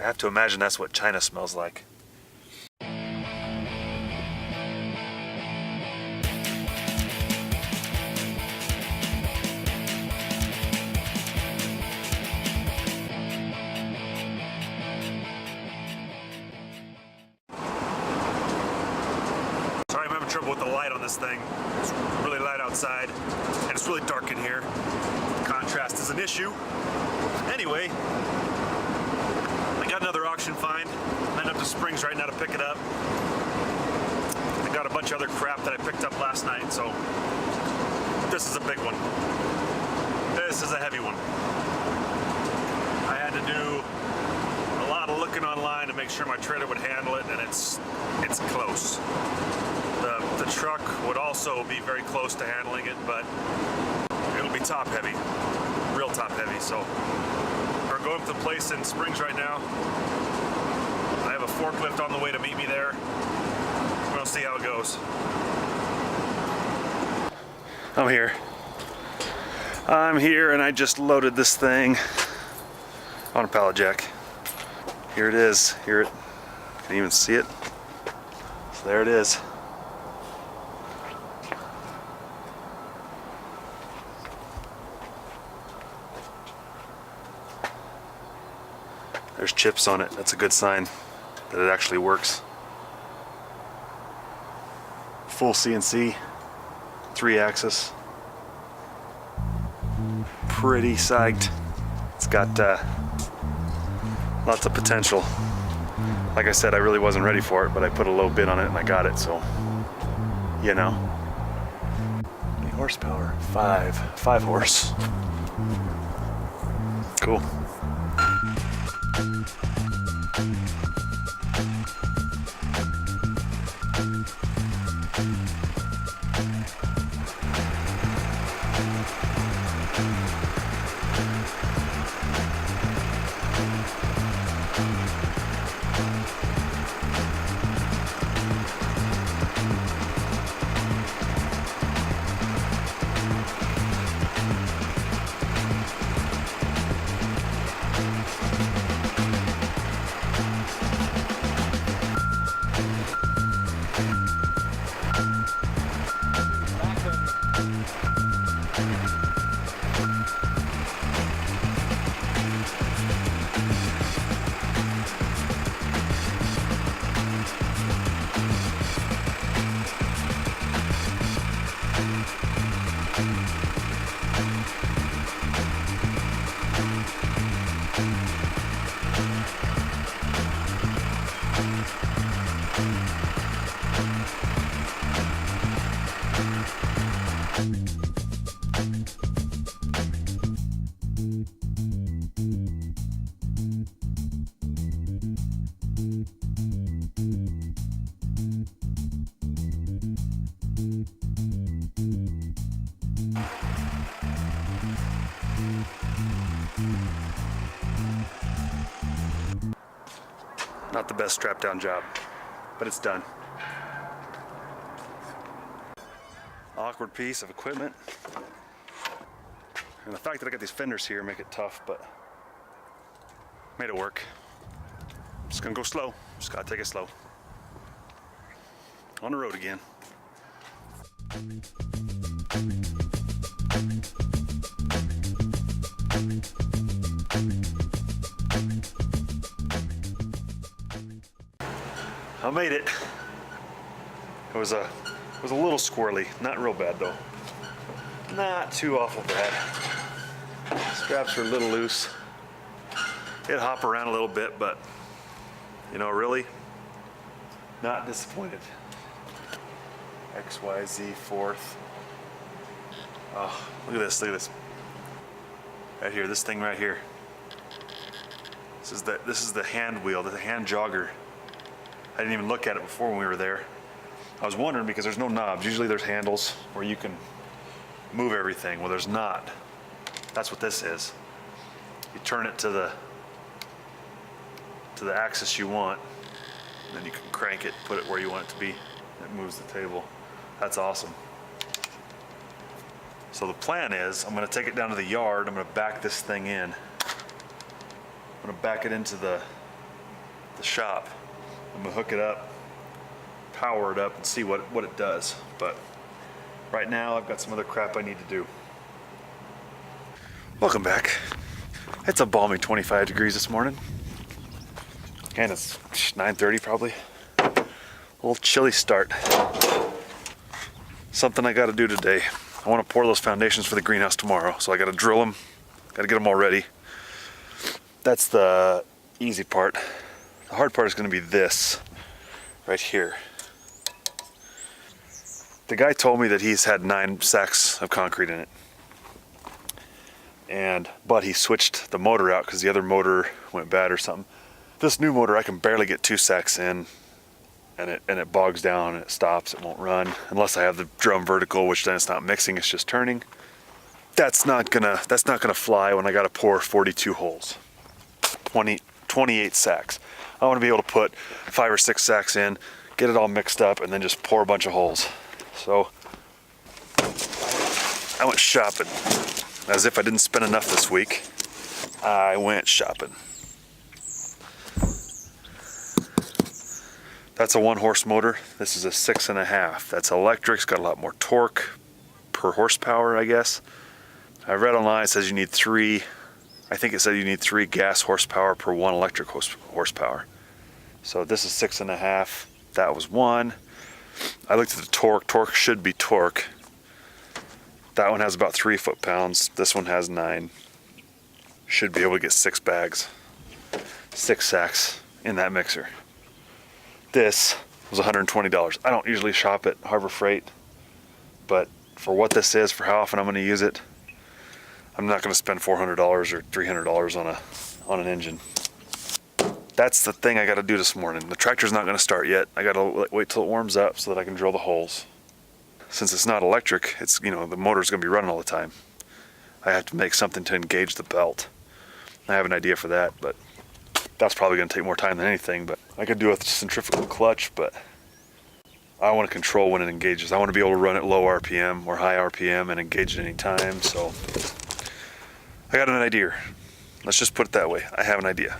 have to imagine that's what China smells like. Sorry, I'm having trouble with the light on this thing. It's really light outside, and it's really dark in here. Contrast is an issue. Anyway, I got another auction find. I'm heading up to Springs right now to pick it up. I got a bunch of other crap that I picked up last night, so this is a big one. This is a heavy one. I had to do a lot of looking online to make sure my trailer would handle it, and it's close. The truck would also be very close to handling it, but it'll be top heavy, real top heavy. So we're going to the place in Springs right now. I have a forklift on the way to meet me there. We'll see how it goes. I'm here and I just loaded this thing on a pallet jack. Here it is. Can you even see it? So there it is. There's chips on it. That's a good sign that it actually works. Full CNC, 3-axis. Pretty psyched. It's got lots of potential. Like I said, I really wasn't ready for it, but I put a low bid on it and I got it, so you know. How many horsepower? 5 horse. Cool. Not the best strap down job, but it's done. Awkward piece of equipment. And the fact that I got these fenders here make it tough, but made it work. I'm just gonna go slow. Just gotta take it slow. On the road again. I made it. It was a little squirrely, not real bad though. Not too awful bad. Straps are a little loose. It'd hop around a little bit, but you know, really not disappointed. XYZ 4th. Oh, look at this, look at this. Right here, this thing right here. This is the hand wheel, the hand jogger. I didn't even look at it before when we were there. I was wondering because there's no knobs. Usually there's handles where you can move everything. Well, there's not. That's what this is. You turn it to the axis you want, and then you can crank it, put it where you want it to be. It moves the table. That's awesome. So the plan is, I'm gonna take it down to the yard. I'm gonna back this thing in. I'm gonna back it into the the shop. I'm gonna hook it up, power it up, and see what it does. But right now I've got some other crap I need to do. Welcome back. It's a balmy 25 degrees this morning. And it's 9:30 probably. A little chilly start. Something I gotta do today. I wanna pour those foundations for the greenhouse tomorrow. So I gotta drill them, gotta get them all ready. That's the easy part. The hard part is gonna be this right here. The guy told me that he's had 9 sacks of concrete in it. But he switched the motor out because the other motor went bad or something. This new motor I can barely get 2 sacks in, and it bogs down and it stops, it won't run unless I have the drum vertical, which then it's not mixing, it's just turning. That's not gonna fly when I gotta pour 42 holes. 28 sacks. I want to be able to put 5 or 6 sacks in, get it all mixed up, and then just pour a bunch of holes. So I went shopping. As if I didn't spend enough this week, I went shopping. That's a 1-horse motor. This is a 6.5. That's electric. It's got a lot more torque per horsepower, I guess. I read online it says you need 3. I think it said you need 3 gas horsepower per 1 electric horsepower. So this is 6.5. That was 1. I looked at the torque. Torque should be torque. That one has about 3 foot-pounds. This one has 9. Should be able to get 6 bags, 6 sacks in that mixer. This was $120. I don't usually shop at Harbor Freight, but for what this is, for how often I'm going to use it, I'm not going to spend $400 or $300 on an engine. That's the thing I got to do this morning. The tractor's not going to start yet. I got to wait till it warms up so that I can drill the holes. Since it's not electric, it's, the motor's going to be running all the time. I have to make something to engage the belt. I have an idea for that, but that's probably going to take more time than anything. But I could do a centrifugal clutch, but I want to control when it engages. I want to be able to run at low RPM or high RPM and engage at any time. So I got an idea. Let's just put it that way. I have an idea.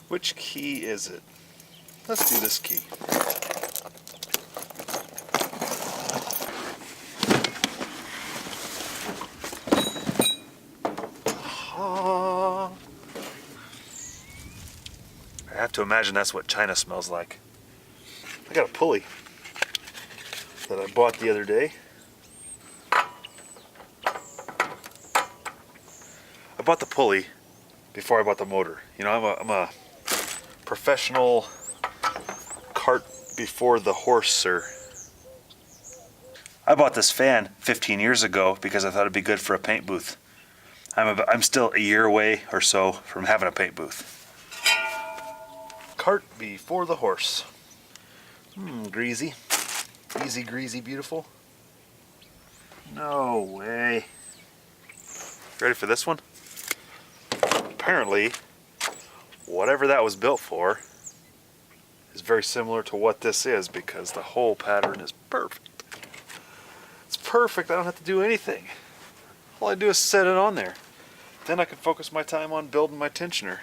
Which key is it? Let's do this key. I have to imagine that's what China smells like. I got a pulley that I bought the other day. I bought the pulley before I bought the motor. I'm a professional cart before the horser. I bought this fan 15 years ago because I thought it'd be good for a paint booth. I'm still a year away or so from having a paint booth. Cart before the horse. Greasy. Easy, greasy, beautiful. No way. Ready for this one? Apparently, whatever that was built for is very similar to what this is because the hole pattern is perfect. It's perfect. I don't have to do anything. All I do is set it on there. Then I can focus my time on building my tensioner.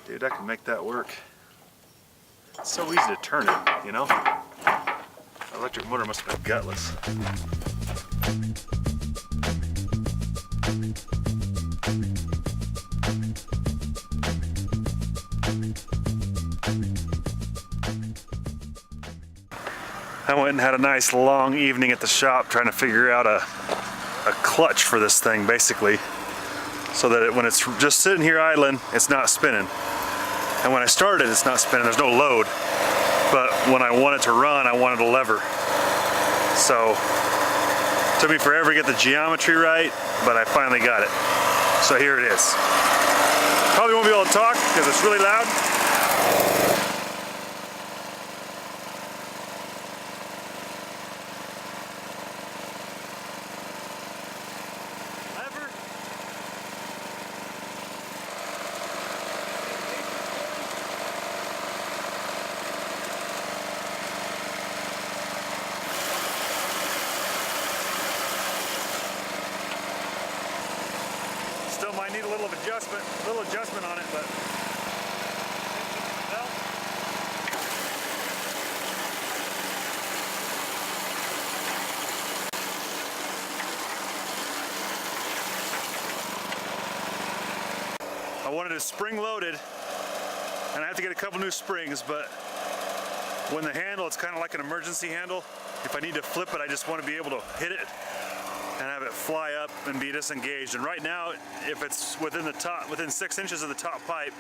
Dude, I can make that work. It's so easy to turn it, Electric motor must have been gutless. I went and had a nice long evening at the shop trying to figure out a clutch for this thing, basically, so that when it's just sitting here idling, it's not spinning. And when I start it, it's not spinning, there's no load. But when I want it to run, I wanted a lever. So, it took me forever to get the geometry right, but I finally got it. So here it is. Probably won't be able to talk because it's really loud. might need a little adjustment on it, but I wanted it spring loaded, and I have to get a couple new springs, but when the handle, it's kind of like an emergency handle. If I need to flip it, I just want to be able to hit it and have it fly up and be disengaged. And right now, if it's within 6 inches of the top pipe,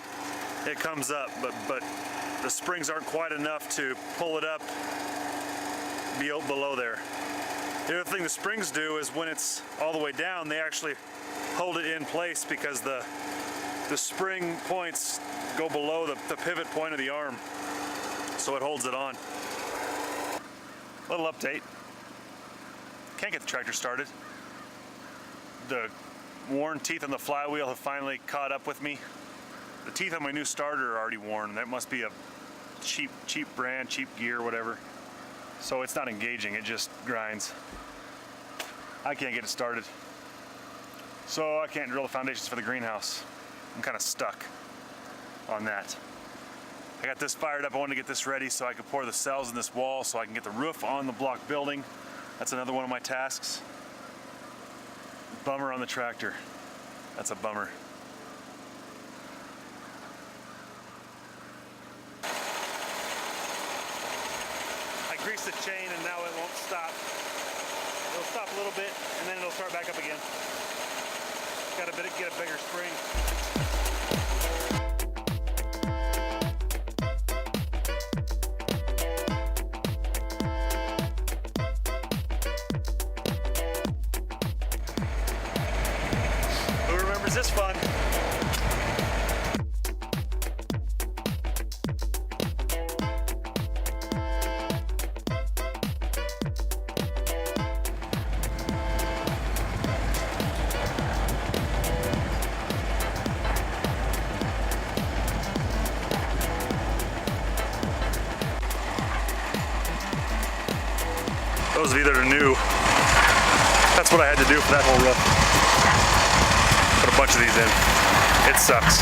it comes up, but the springs aren't quite enough to pull it up, be below there. The other thing the springs do is when it's all the way down, they actually hold it in place because the spring points go below the pivot point of the arm, so it holds it on. Little update. Can't get the tractor started. The worn teeth on the flywheel have finally caught up with me. The teeth on my new starter are already worn. That must be a cheap brand, cheap gear, whatever. So it's not engaging, it just grinds. I can't get it started. So I can't drill the foundations for the greenhouse. I'm kind of stuck on that. I got this fired up. I wanted to get this ready so I could pour the cells in this wall so I can get the roof on the block building. That's another one of my tasks. Bummer on the tractor. That's a bummer. I greased the chain and now it won't stop. It'll stop a little bit and then it'll start back up again. Got to get a bigger spring. Who remembers this fun? Those of you that are new, that's what I had to do for that whole roof. Put a bunch of these in. It sucks.